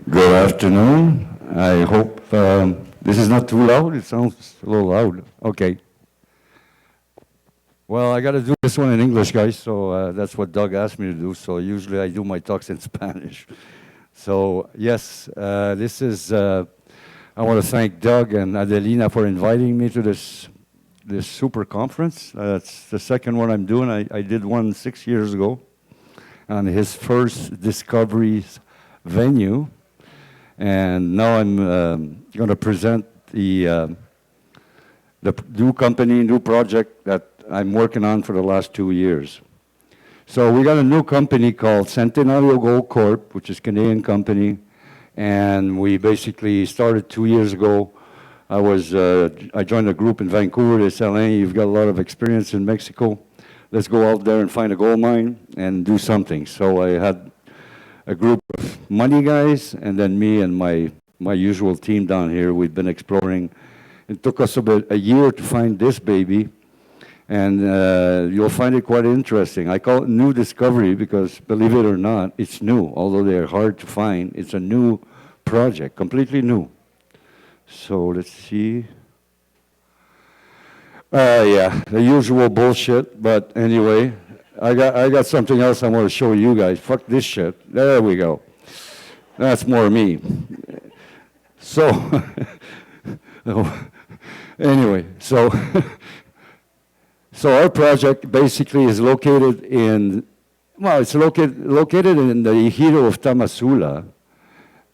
Good afternoon. I hope this is not too loud. It sounds a little loud. Okay. Well, I got to do this one in English, guys, so that's what Doug asked me to do. So usually I do my talks in Spanish. So, yes, this is, I want to thank Doug and Adelina for inviting me to this super conference. It's the second one I'm doing. I did one 6 years ago on his first Discoveries venue. And now I'm going to present the new company, new project that I'm working on for the last 2 years. So we got a new company called Centenario Gold Corp, which is a Canadian company, and we basically started 2 years ago. I joined a group in Vancouver. They said, Alain, you've got a lot of experience in Mexico. Let's go out there and find a gold mine and do something. So I had a group of money guys, and then me and my usual team down here. We've been exploring. It took us about a year to find this baby, and you'll find it quite interesting. I call it new discovery because, believe it or not, it's new. Although they're hard to find, it's a new project, completely new. So let's see. Yeah, the usual bullshit, but anyway, I got something else I want to show you guys. Fuck this shit. There we go. That's more me. So, anyway, so our project basically is located in, well, it's located in the ejido of Tamazula,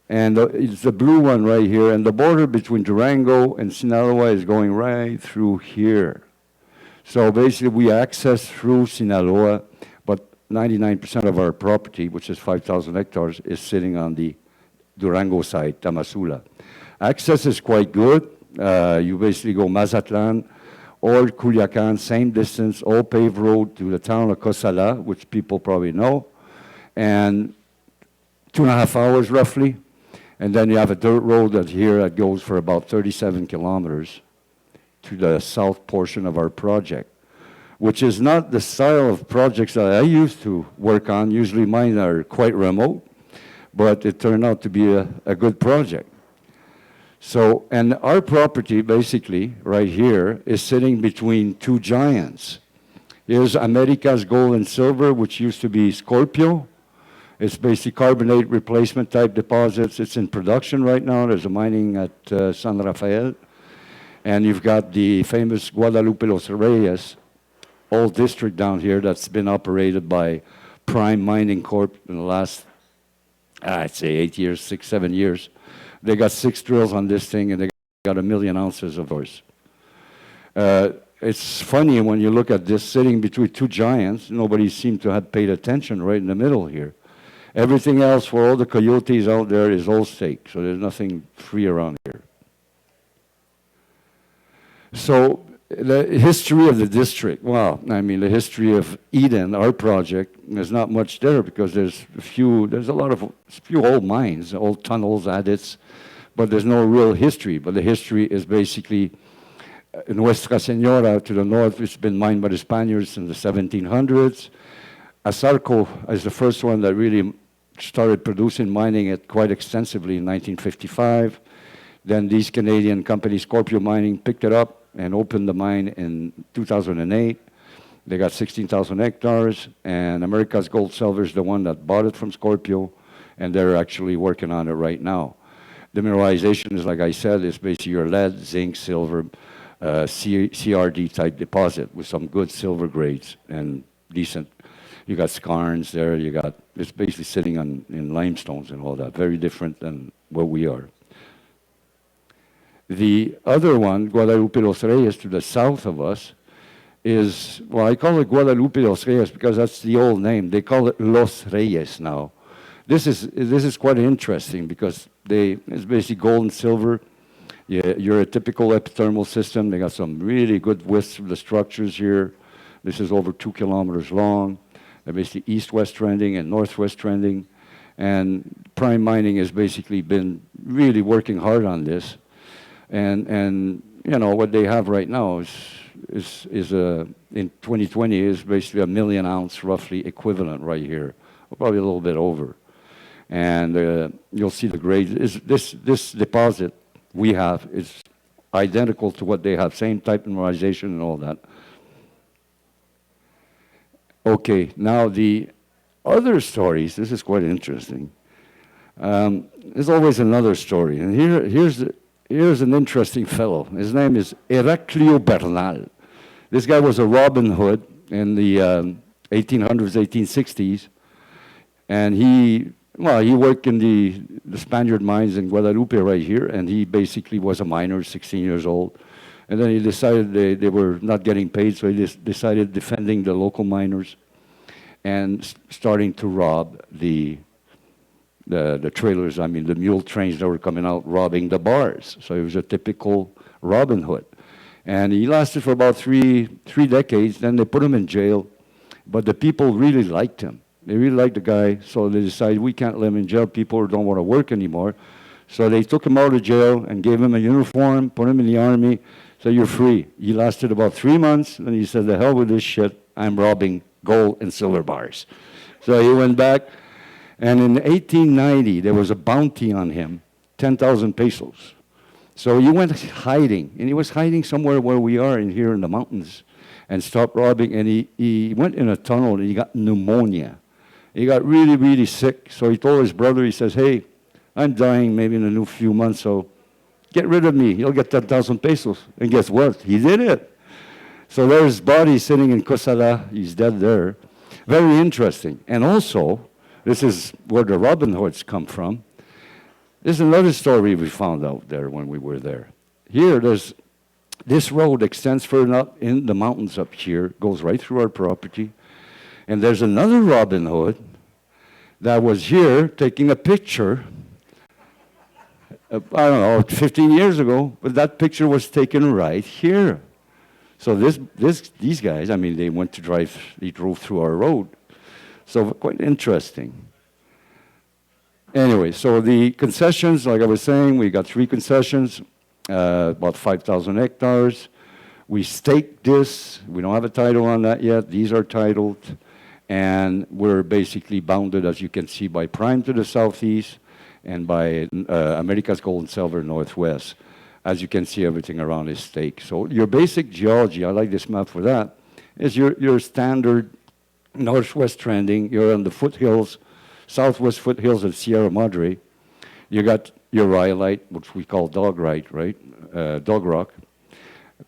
and it's the blue one right here, and the border between Durango and Sinaloa is going right through here. So basically, we access through Sinaloa, but 99% of our property, which is 5,000 hectares, is sitting on the Durango side, Tamazula. Access is quite good. You basically go Mazatlan or Culiacan, same distance, all paved road to the town of Cosala, which people probably know, and 2.5 hours roughly. And then you have a dirt road that here that goes for about 37 kilometers to the south portion of our project, which is not the style of projects that I used to work on. Usually mine are quite remote, but it turned out to be a good project. So, and our property basically right here is sitting between two giants. Here's America's Gold and Silver, which used to be Scorpio. It's basically carbonate replacement type deposits. It's in production right now. There's a mining at San Rafael. And you've got the famous Guadalupe Los Reyes, old district down here that's been operated by Prime Mining Corp in the last, I'd say 8 years, 6, 7 years. They got 6 drills on this thing, and they got 1 million ounces of ores. It's funny when you look at this sitting between two giants, nobody seemed to have paid attention right in the middle here. Everything else for all the coyotes out there is all stake, so there's nothing free around here. So the history of the district, well, I mean, the history of Eden, our project, there's not much there because there's a few old mines, old tunnels, adits, but there's no real history. But the history is basically Nuestra Señora to the north. It's been mined by the Spaniards in the 1700s. Asarco is the first one that really started mining it quite extensively in 1955. Then these Canadian companies, Scorpio Mining, picked it up and opened the mine in 2008. They got 16,000 hectares, and America's Gold Silver is the one that bought it from Scorpio, and they're actually working on it right now. The mineralization is, like I said, is basically your lead, zinc, silver, CRD type deposit with some good silver grades and decent. You got skarns there, it's basically sitting in limestones and all that, very different than what we are. The other one, Guadalupe Los Reyes, to the south of us, is, well, I call it Guadalupe Los Reyes because that's the old name. They call it Los Reyes now. This is quite interesting because it's basically gold and silver. You're a typical epithermal system. They got some really good widths of the structures here. This is over 2 kilometers long. They're basically east-west trending and northwest trending. And Prime Mining has basically been really working hard on this. And you know, what they have right now is in 2020 is basically 1 million ounce roughly equivalent right here, probably a little bit over. And you'll see the grade. This deposit we have is identical to what they have, same type of mineralization and all that. Okay, now the other stories, this is quite interesting. There's always another story, and here's an interesting fellow. His name is Heraclio Bernal. This guy was a Robin Hood in the 1800s, 1860s, and he worked in the Spaniard mines in Guadalupe right here, and he basically was a miner, 16 years old. And then he decided they were not getting paid, so he decided defending the local miners and starting to rob the trailers, I mean the mule trains that were coming out, robbing the bars. So he was a typical Robin Hood. And he lasted for about three decades, then they put him in jail. But the people really liked him. They really liked the guy, so they decided we can't let him in jail. People don't want to work anymore. So they took him out of jail and gave him a uniform, put him in the army, so you're free. He lasted about 3 months, and he said, the hell with this shit, I'm robbing gold and silver bars. So he went back, and in 1890, there was a bounty on him, 10,000 pesos. So he went hiding, and he was hiding somewhere where we are here in the mountains, and stopped robbing, and he went in a tunnel, and he got pneumonia. He got really, really sick, so he told his brother, he says, hey, I'm dying maybe in a few months, so get rid of me. You'll get 10,000 pesos. And guess what? He did it. So there's his body sitting in Cosala. He's dead there. Very interesting. And also, this is where the Robin Hoods come from. There's another story we found out there when we were there. Here, this road extends further up in the mountains up here, goes right through our property. And there's another Robin Hood that was here taking a picture, I don't know, 15 years ago, but that picture was taken right here. So these guys, I mean, they drove through our road. So quite interesting. Anyway, so the concessions, like I was saying, we got 3 concessions, about 5,000 hectares. We staked this. We don't have a title on that yet. These are titled. And we're basically bounded, as you can see, by Prime to the southeast and by America's Gold and Silver northwest. As you can see, everything around is staked. So your basic geology, I like this map for that, is your standard northwest trending. You're on the foothills, southwest foothills of Sierra Madre. You got your rhyolite, which we call dog rock,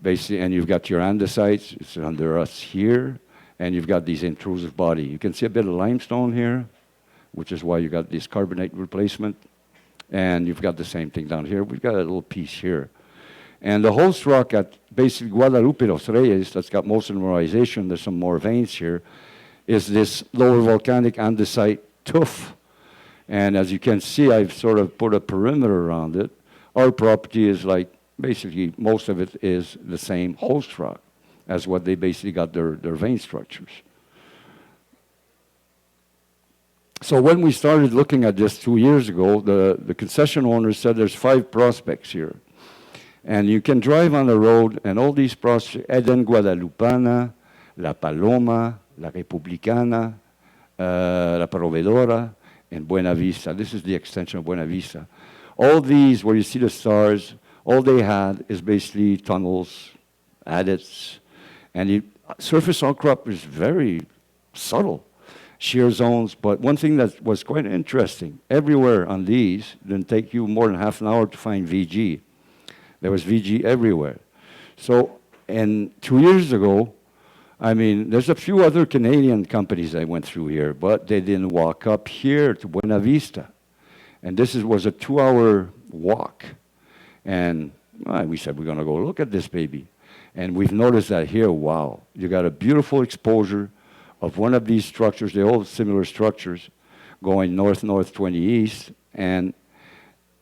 basically, and you've got your andesites. It's under us here. And you've got these intrusive body. You can see a bit of limestone here, which is why you got this carbonate replacement. And you've got the same thing down here. We've got a little piece here. And the host rock at basically Guadalupe Los Reyes, that's got most of the mineralization, there's some more veins here, is this lower volcanic andesite tuff. And as you can see, I've sort of put a perimeter around it. Our property is like, basically, most of it is the same host rock as what they basically got their vein structures. So when we started looking at this 2 years ago, the concession owners said there's 5 prospects here. And you can drive on the road, and all these prospects, Eden Guadalupana, La Paloma, La Republicana, La Proveedora, and Buena Vista. This is the extension of Buena Vista. All these, where you see the stars, all they had is basically tunnels, adits, and the surface outcrop is very subtle, shear zones. But one thing that was quite interesting, everywhere on these, didn't take you more than half an hour to find VG. There was VG everywhere. So, and 2 years ago, I mean, there's a few other Canadian companies that went through here, but they didn't walk up here to Buena Vista. And this was a 2-hour walk. And we said, we're going to go look at this baby. And we've noticed that here, wow, you got a beautiful exposure of one of these structures, they're all similar structures, going north-north 20 east, and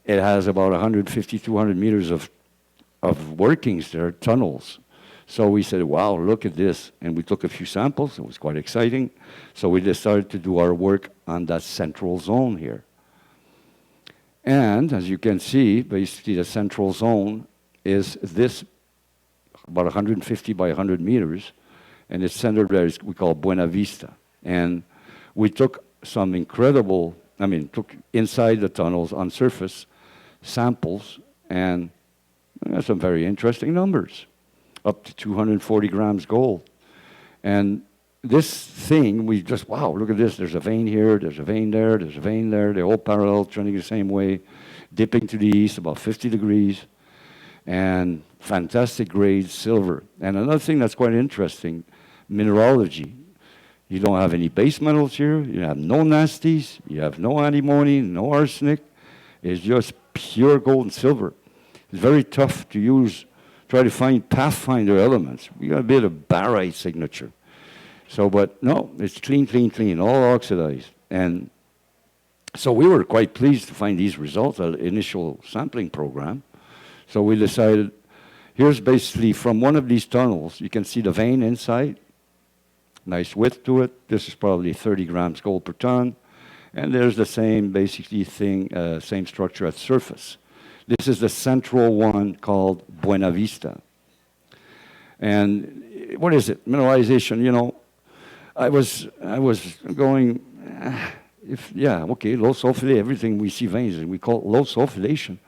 it has about 150, 200 meters of workings there, tunnels. So we said, wow, look at this. And we took a few samples. It was quite exciting. So we decided to do our work on that central zone here. And as you can see, basically the central zone is this, about 150 by 100 meters, and it's centered there, we call Buena Vista. And we took some incredible took inside the tunnels on surface samples, and some very interesting numbers, up to 240 grams gold. And this thing, we just, wow, look at this. There's a vein here, there's a vein there, there's a vein there. They're all parallel, trending the same way, dipping to the east about 50 degrees, and fantastic grade silver. And another thing that's quite interesting, mineralogy. You don't have any base metals here. You have no nasties. You have no antimony, no arsenic. It's just pure gold and silver. It's very tough to use, try to find pathfinder elements. We got a bit of barite signature. So, but no, it's clean, clean, clean, all oxidized. And so we were quite pleased to find these results, our initial sampling program. So we decided, here's basically from one of these tunnels, you can see the vein inside. Nice width to it. This is probably 30 grams gold per ton. And there's the same basically thing, same structure at surface. This is the central one called Buena Vista. And what is it? Mineralization, you know, I was going, low sulfidation, everything we see veins, we call it low sulfidation.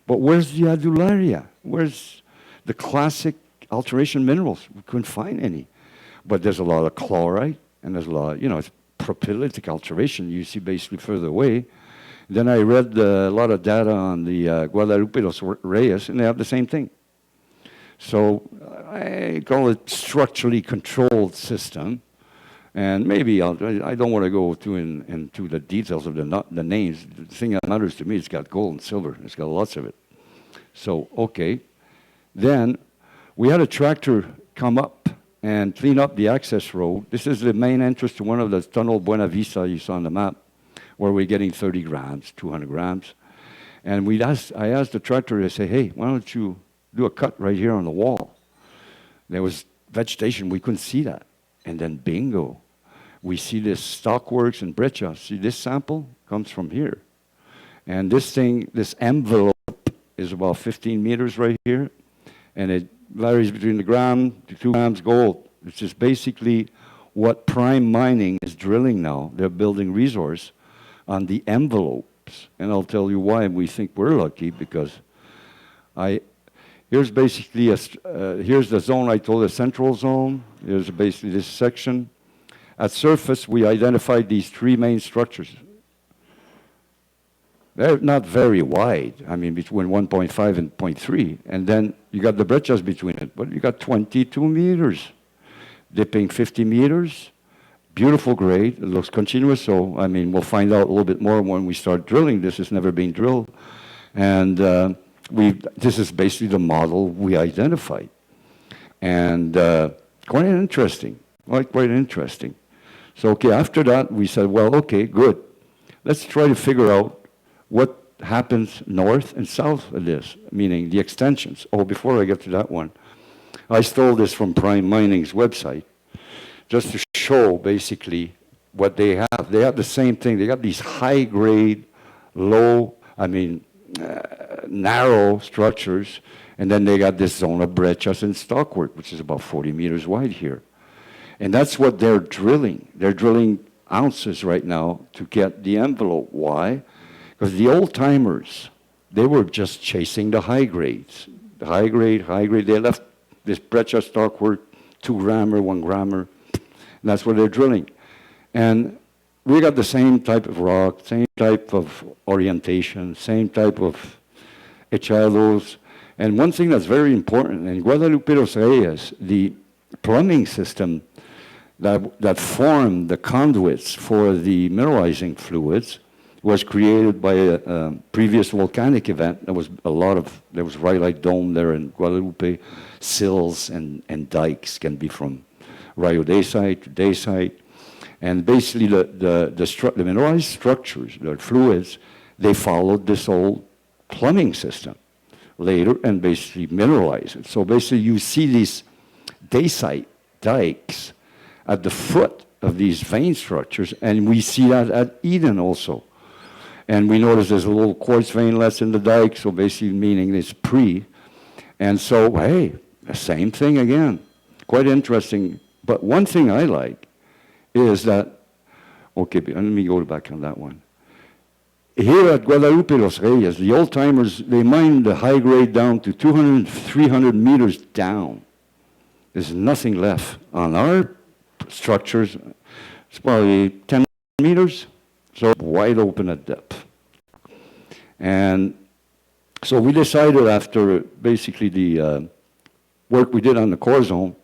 But where's the adularia? Where's the classic alteration minerals? We couldn't find any. But there's a lot of chlorite, and there's a lot, it's propylitic alteration you see basically further away. Then I read a lot of data on the Guadalupe dos Reyes, and they have the same thing. So I call it structurally controlled system. And maybe I don't want to go into the details of the names. The thing that matters to me, it's got gold and silver. It's got lots of it. So, okay. Then we had a tractor come up and clean up the access road. This is the main entrance to one of the tunnel Buena Vista you saw on the map, where we're getting 30 grams, 200 grams. And I asked the tractor to say, hey, why don't you do a cut right here on the wall? There was vegetation, we couldn't see that. And then bingo, we see this stockworks and breccia. See, this sample comes from here. And this thing, this envelope is about 15 meters right here. And it varies between a gram to 2 grams gold. It's just basically what Prime Mining is drilling now. They're building resource on the envelopes. And I'll tell you why we think we're lucky, because here's basically, here's the zone I told, the central zone. Here's basically this section. At surface, we identified these 3 main structures. They're not very wide, between 1.5 and 0.3. And then you got the breccias between it, but you got 22 meters, dipping 50 meters. Beautiful grade, it looks continuous, so, we'll find out a little bit more when we start drilling. This has never been drilled. And this is basically the model we identified. And quite interesting, quite interesting. So, okay, after that, we said, well, okay, good. Let's try to figure out what happens north and south of this, meaning the extensions. Oh, before I get to that one, I stole this from Prime Mining's website just to show basically what they have. They have the same thing. They got these high-grade, narrow structures, and then they got this zone of breccias and stockwork, which is about 40 meters wide here. And that's what they're drilling. They're drilling ounces right now to get the envelope. Why? Because the old-timers, they were just chasing the high grades. The high grade. They left this breccia stockwork, 2 grammer, 1 grammer. And that's what they're drilling. And we got the same type of rock, same type of orientation, same type of echados. And one thing that's very important, in Guadalupe dos Reyes, the plumbing system that formed the conduits for the mineralizing fluids was created by a previous volcanic event. There was rhyolite dome there in Guadalupe. Sills and dikes can be from rhyodacite to dacite. And basically the mineralized structures, the fluids, they followed this old plumbing system later and basically mineralized it. So basically you see these dacite dikes at the foot of these vein structures, and we see that at Eden also. And we notice there's a little quartz veinlets in the dike, so basically meaning it's pre. And so, hey, the same thing again. Quite interesting. But one thing I like is that, okay, let me go back on that one. Here at Guadalupe Los Reyes, the old timers, they mined the high grade down to 200, 300 meters down. There's nothing left. On our structures, it's probably 10 meters, so wide open at depth. And so we decided after basically the work we did on the core zone,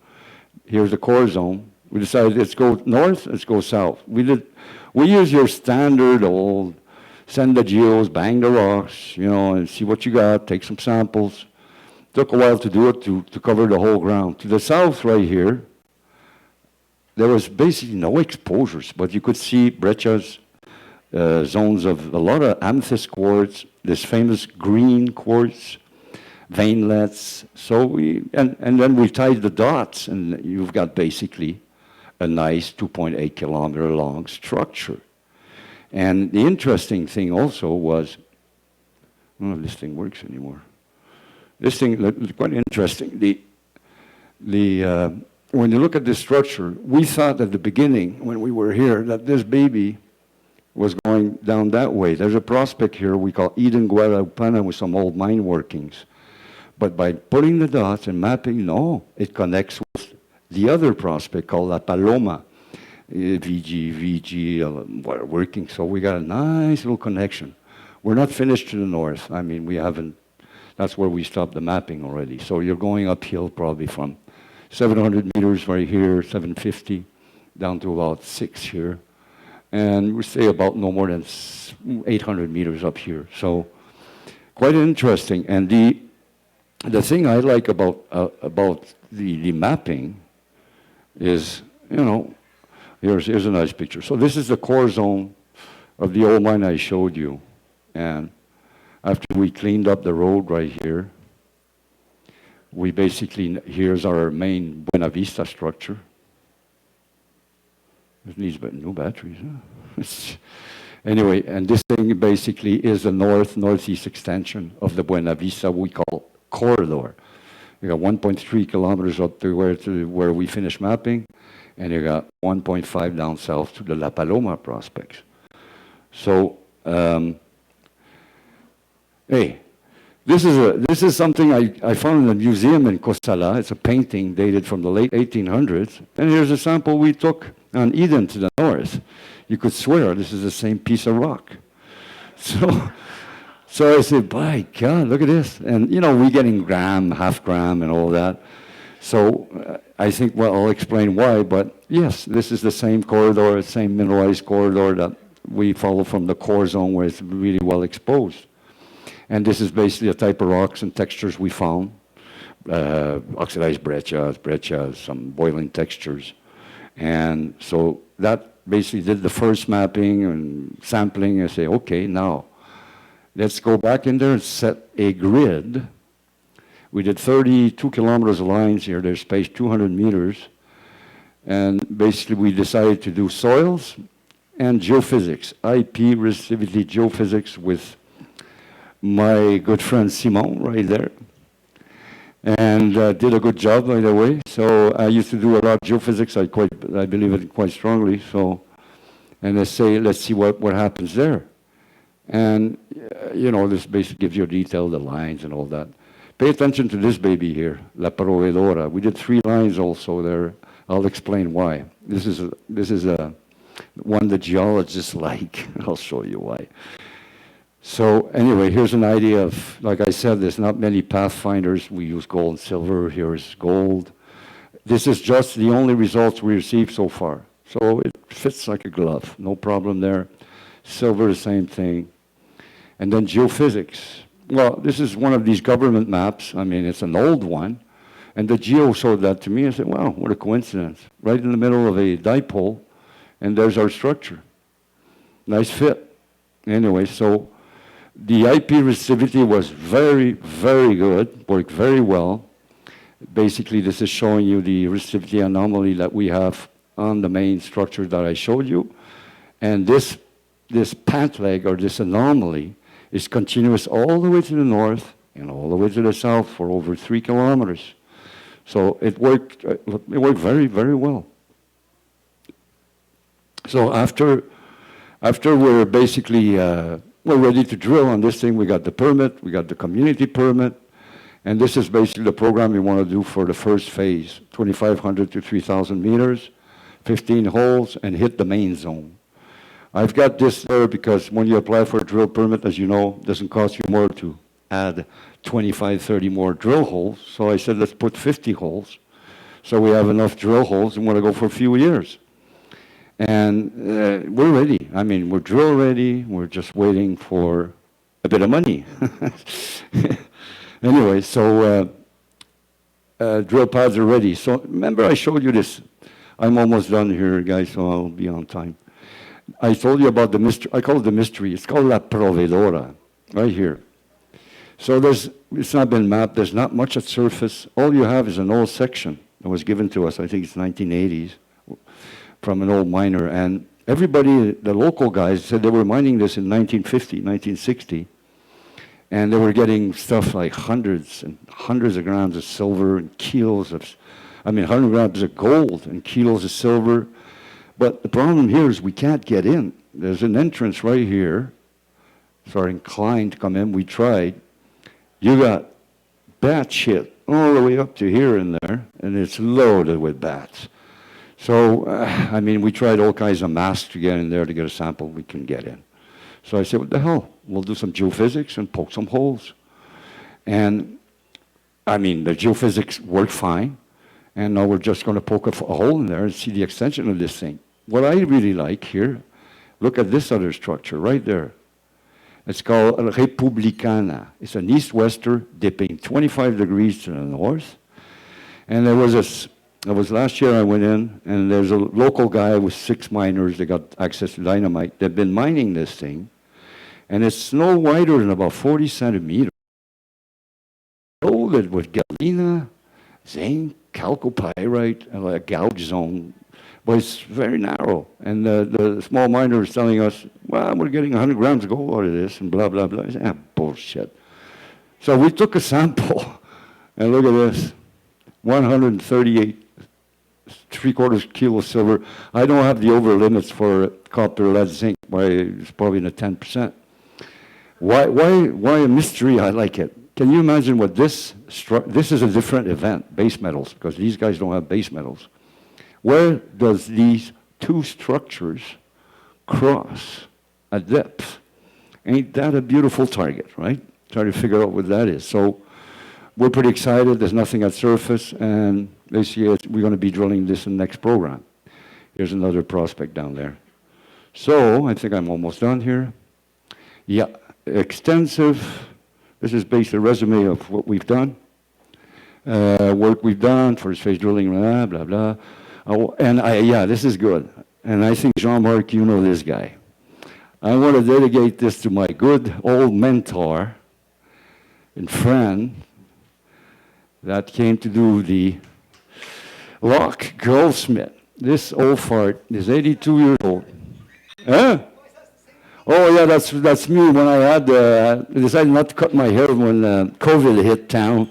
here's the core zone, we decided let's go north, let's go south. We use your standard old, send the geos, bang the rocks, you know, and see what you got, take some samples. Took a while to do it, to cover the whole ground. To the south right here, there was basically no exposures, but you could see Breccia's zones of a lot of amethyst quartz, this famous green quartz, veinlets. So and then we tied the dots, and you've got basically a nice 2.8 kilometer long structure. And the interesting thing also was, I don't know if this thing works anymore. This thing is quite interesting. When you look at this structure, we thought at the beginning, when we were here, that this baby was going down that way. There's a prospect here we call Eden Guadalupana with some old mine workings. But by putting the dots and mapping, no, it connects with the other prospect called La Paloma. VG, working. So we got a nice little connection. We're not finished to the north. I mean, we haven't, that's where we stopped the mapping already. So you're going uphill probably from 700 meters right here, 750, down to about 6 here. And we say about no more than 800 meters up here. So quite interesting. And the thing I like about the mapping is, you know, here's a nice picture. So this is the core zone of the old mine I showed you. And after we cleaned up the road right here, we basically, here's our main Buena Vista structure. It needs new batteries, huh? Anyway, and this thing basically is the northeast extension of the Buena Vista we call corridor. You got 1.3 kilometers up to where we finished mapping, and you got 1.5 down south to the La Paloma prospects. So, hey, this is something I found in a museum in Costala. It's a painting dated from the late 1800s, and here's a sample we took on Eden to the north. You could swear this is the same piece of rock. So I said, by God, look at this. And, you know, we're getting gram, half gram, and all that. So I think, well, I'll explain why. But yes, this is the same corridor, same mineralized corridor that we follow from the core zone where it's really well exposed. And this is basically a type of rocks and textures we found. Oxidized breccia, some boiling textures. And so that basically did the first mapping and sampling and say, okay, now let's go back in there and set a grid. We did 32 kilometers of lines here. They're spaced 200 meters. And basically we decided to do soils and geophysics, IP resistivity geophysics with my good friend Simon right there. And did a good job, by the way. So I used to do a lot of geophysics. I believe it quite strongly. So, and let's see what happens there. And, you know, this basically gives you a detail, the lines and all that. Pay attention to this baby here, La Proveedora. We did 3 lines also there. I'll explain why. This is one the geologists like. I'll show you why. So anyway, here's an idea of, like I said, there's not many pathfinders. We use gold and silver. Here is gold. This is just the only results we received so far. So it fits like a glove. No problem there. Silver, the same thing. And then geophysics. Well, this is one of these government maps. I mean, it's an old one. And the geo showed that to me. I said, wow, what a coincidence. Right in the middle of a dipole, and there's our structure. Nice fit. Anyway, so the IP resistivity was very, very good, worked very well. Basically, this is showing you the resistivity anomaly that we have on the main structure that I showed you. And this pant leg, or this anomaly, is continuous all the way to the north and all the way to the south for over 3 kilometers. So it worked very, very well. So after we're basically we're ready to drill on this thing. We got the permit, we got the community permit, and this is basically the program we want to do for the first phase, 2,500 to 3,000 meters, 15 holes, and hit the main zone. I've got this there because when you apply for a drill permit, as you know, it doesn't cost you more to add 25, 30 more drill holes. So I said, let's put 50 holes. So we have enough drill holes and want to go for a few years. And we're ready. I mean, we're drill ready. We're just waiting for a bit of money. Anyway, so drill pads are ready. So remember I showed you this. I'm almost done here, guys, so I'll be on time. I told you about the mystery. I call it the mystery. It's called La Proveedora, right here. So it's not been mapped. There's not much at surface. All you have is an old section that was given to us, I think it's 1980s, from an old miner. And everybody, the local guys, said they were mining this in 1950, 1960. And they were getting stuff like hundreds and hundreds of grams of silver and kilos of, 100 grams of gold and kilos of silver. But the problem here is we can't get in. There's an entrance right here. So our inclined to come in. We tried. You got bat shit all the way up to here and there, and it's loaded with bats. So, we tried all kinds of masks to get in there to get a sample. We couldn't get in. So I said, what the hell? We'll do some geophysics and poke some holes. And, the geophysics worked fine. And now we're just going to poke a hole in there and see the extension of this thing. What I really like here, look at this other structure right there. It's called Republicana. It's an east-wester dipping 25 degrees to the north. And there was last year I went in, and there's a local guy with 6 miners that got access to dynamite. They've been mining this thing, and it's no wider than about 40 centimeters. Loaded with galena, zinc, chalcopyrite, and a gouge zone, but it's very narrow. And the small miner is telling us, well, we're getting 100 grams of gold out of this, and blah, blah, blah. I said, bullshit. So we took a sample, and look at this, 138 3/4 kilo silver. I don't have the over limits for copper, lead, zinc. It's probably in the 10%. Why a mystery? I like it. Can you imagine what this is a different event, base metals, because these guys don't have base metals. Where does these two structures cross at depth? Ain't that a beautiful target, right? Trying to figure out what that is. So we're pretty excited. There's nothing at surface, and this year we're going to be drilling this in the next program. Here's another prospect down there. So I think I'm almost done here. Yeah, extensive. This is basically a resume of what we've done, work we've done, first phase drilling, blah, blah, blah. This is good. And I think, Jean-Marc, you know this guy. I want to dedicate this to my good old mentor and friend that came to do the lock, Goldsmith. This old fart is 82 years old. Huh? Oh yeah, that's me when I decided not to cut my hair when COVID hit town,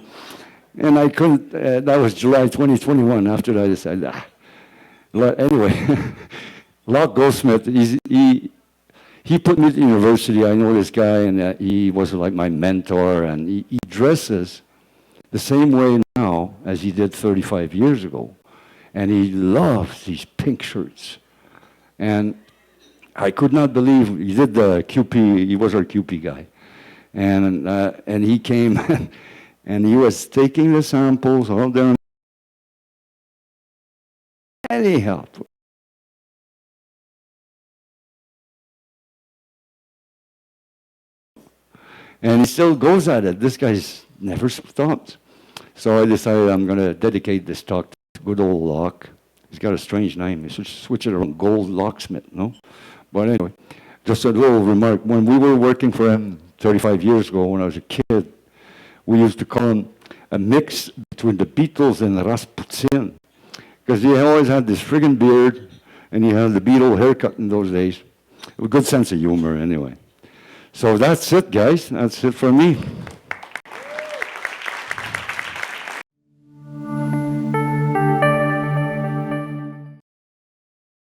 and I couldn't. That was July 2021. After that, I decided. Anyway, Locke Goldsmith. He put me to university. I know this guy, and he was like my mentor. And he dresses the same way now as he did 35 years ago, and he loves these pink shirts, and I could not believe he did the QP. He was our QP guy, and he came, and he was taking the samples all down. Anyhow, and he still goes at it. This guy's never stopped. So I decided I'm going to dedicate this talk to good old Locke. He's got a strange name. You should switch it around, Gold Locksmith, no? But anyway, just a little remark. When we were working for him 35 years ago, when I was a kid, we used to call him a mix between the Beatles and Rasputin, because he always had this friggin' beard, and he had the Beatle haircut in those days. A good sense of humor, anyway. So that's it, guys. That's it for me.